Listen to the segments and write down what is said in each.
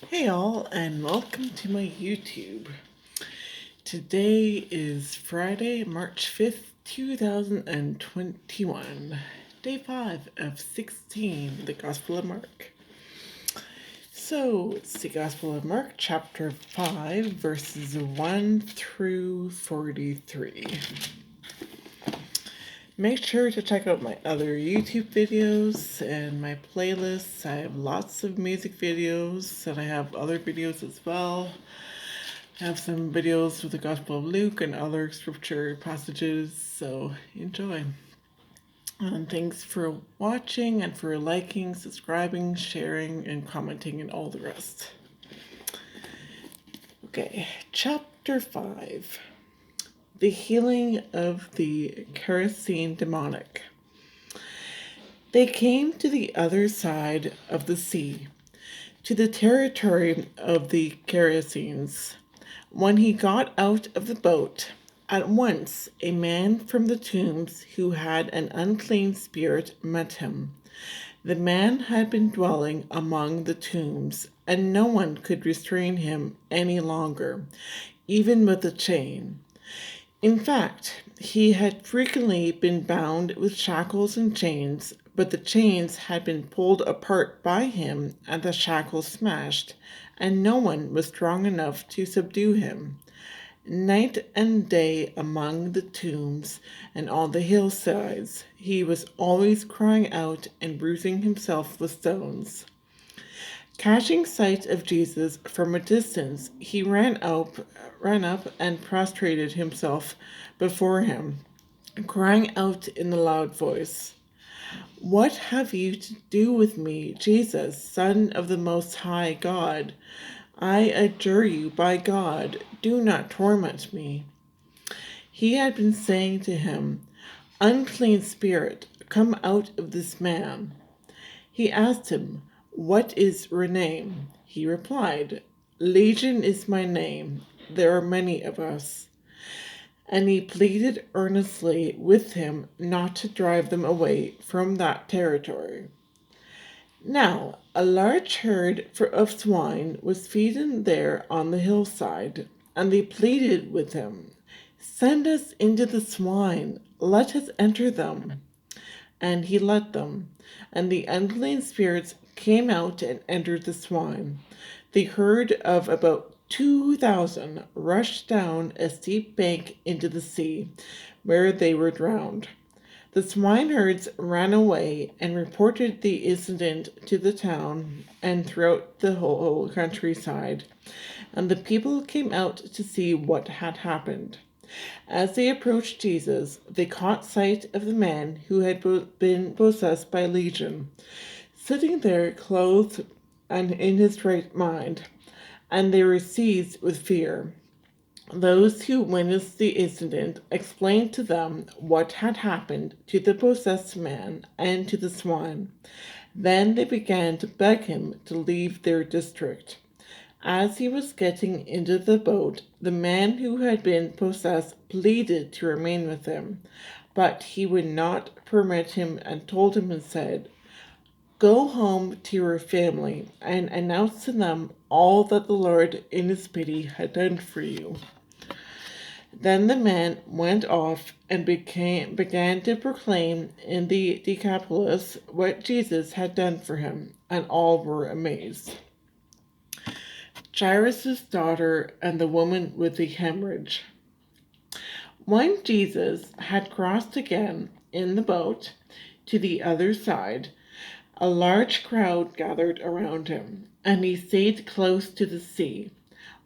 Hey all, and welcome to my YouTube. Today is Friday, March 5th, 2021, day 5 of 16, the Gospel of Mark. So, it's the Gospel of Mark, chapter 5, verses 1 through 43. Make sure to check out my other YouTube videos and my playlists. I have lots of music videos, and I have other videos as well. I have some videos with the Gospel of Luke and other scripture passages, so enjoy. And thanks for watching and for liking, subscribing, sharing, and commenting, and all the rest. Okay, chapter 5. The healing of the Gerasene demonic. They came to the other side of the sea, to the territory of the Gerasenes. When he got out of the boat, at once a man from the tombs who had an unclean spirit met him. The man had been dwelling among the tombs, and no one could restrain him any longer, even with a chain. In fact, he had frequently been bound with shackles and chains, but the chains had been pulled apart by him and the shackles smashed, and no one was strong enough to subdue him. Night and day among the tombs and on the hillsides, he was always crying out and bruising himself with stones. Catching sight of Jesus from a distance, he ran up and prostrated himself before him, crying out in a loud voice, "What have you to do with me, Jesus, Son of the Most High God? I adjure you by God, do not torment me." He had been saying to him, "Unclean spirit, come out of this man." He asked him, "What is your name?" He replied, "Legion is my name. There are many of us." And he pleaded earnestly with him not to drive them away from that territory. Now, a large herd of swine was feeding there on the hillside, and they pleaded with him, "Send us into the swine, let us enter them." And he let them, and the unclean spirits came out and entered the swine. The herd of about 2,000 rushed down a steep bank into the sea, where they were drowned. The swineherds ran away and reported the incident to the town and throughout the whole countryside, and the people came out to see what had happened. As they approached Jesus, they caught sight of the man who had been possessed by Legion, sitting there clothed and in his right mind, and they were seized with fear. Those who witnessed the incident explained to them what had happened to the possessed man and to the swine. Then they began to beg him to leave their district. As he was getting into the boat, the man who had been possessed pleaded to remain with him, but he would not permit him and told him and said, "Go home to your family and announce to them all that the Lord in his pity had done for you." Then the man went off and began to proclaim in the Decapolis what Jesus had done for him, and all were amazed. Jairus' daughter and the woman with the hemorrhage. When Jesus had crossed again in the boat to the other side, a large crowd gathered around him, and he stayed close to the sea.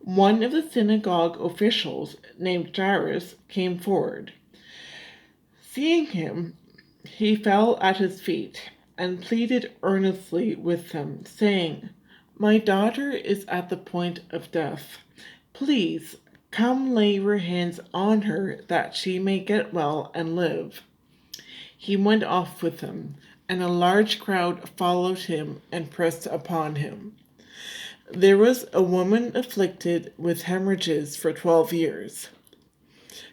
One of the synagogue officials, named Jairus, came forward. Seeing him, he fell at his feet and pleaded earnestly with him, saying, "My daughter is at the point of death. Please come lay your hands on her that she may get well and live." He went off with him, and a large crowd followed him and pressed upon him. There was a woman afflicted with hemorrhages for 12 years.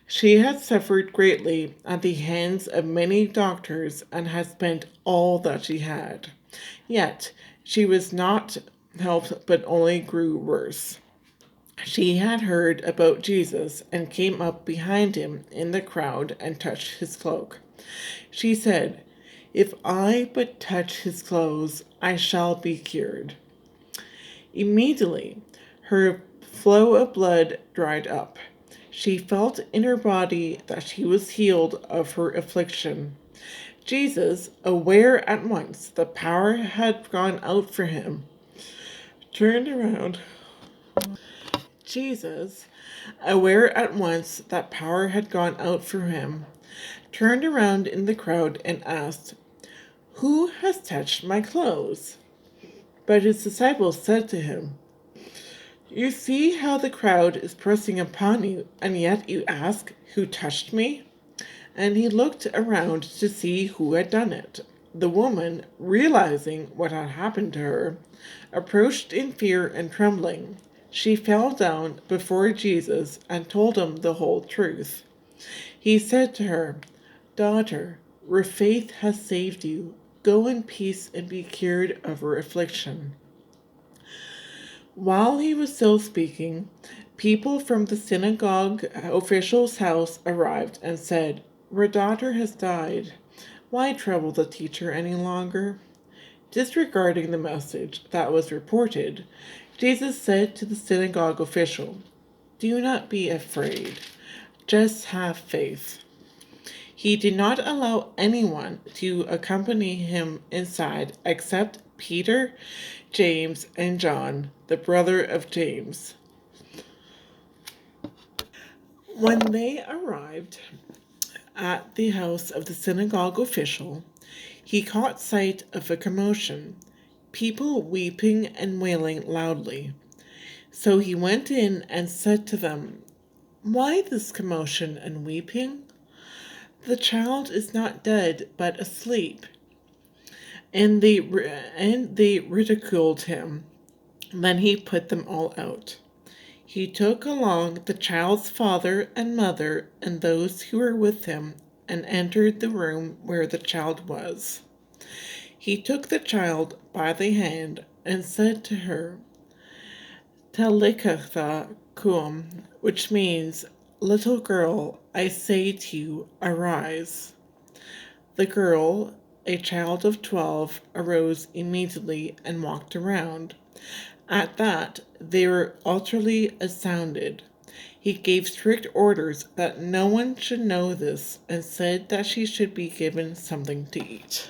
She had suffered greatly at the hands of many doctors and had spent all that she had. Yet she was not helped but only grew worse. She had heard about Jesus and came up behind him in the crowd and touched his cloak. She said, "If I but touch his clothes, I shall be cured." Immediately, her flow of blood dried up. She felt in her body that she was healed of her affliction. Jesus, aware at once the power had gone out for him, turned around. Jesus, aware at once that power had gone out for him, turned around in the crowd and asked, "Who has touched my clothes?" But his disciples said to him, "You see how the crowd is pressing upon you, and yet you ask, 'Who touched me?'" And he looked around to see who had done it. The woman, realizing what had happened to her, approached in fear and trembling. She fell down before Jesus and told him the whole truth. He said to her, "Daughter, your faith has saved you. Go in peace and be cured of your affliction." While he was still speaking, people from the synagogue official's house arrived and said, "Your daughter has died. Why trouble the teacher any longer?" Disregarding the message that was reported, Jesus said to the synagogue official, "Do not be afraid. Just have faith." He did not allow anyone to accompany him inside except Peter, James, and John, the brother of James. When they arrived at the house of the synagogue official, he caught sight of a commotion, people weeping and wailing loudly. So he went in and said to them, "Why this commotion and weeping? The child is not dead, but asleep." And they ridiculed him. Then he put them all out. He took along the child's father and mother and those who were with him and entered the room where the child was. He took the child by the hand and said to her, "Talitha cum," which means, "Little girl, I say to you, arise." The girl, a child of 12, arose immediately and walked around. At that, they were utterly astounded. He gave strict orders that no one should know this and said that she should be given something to eat.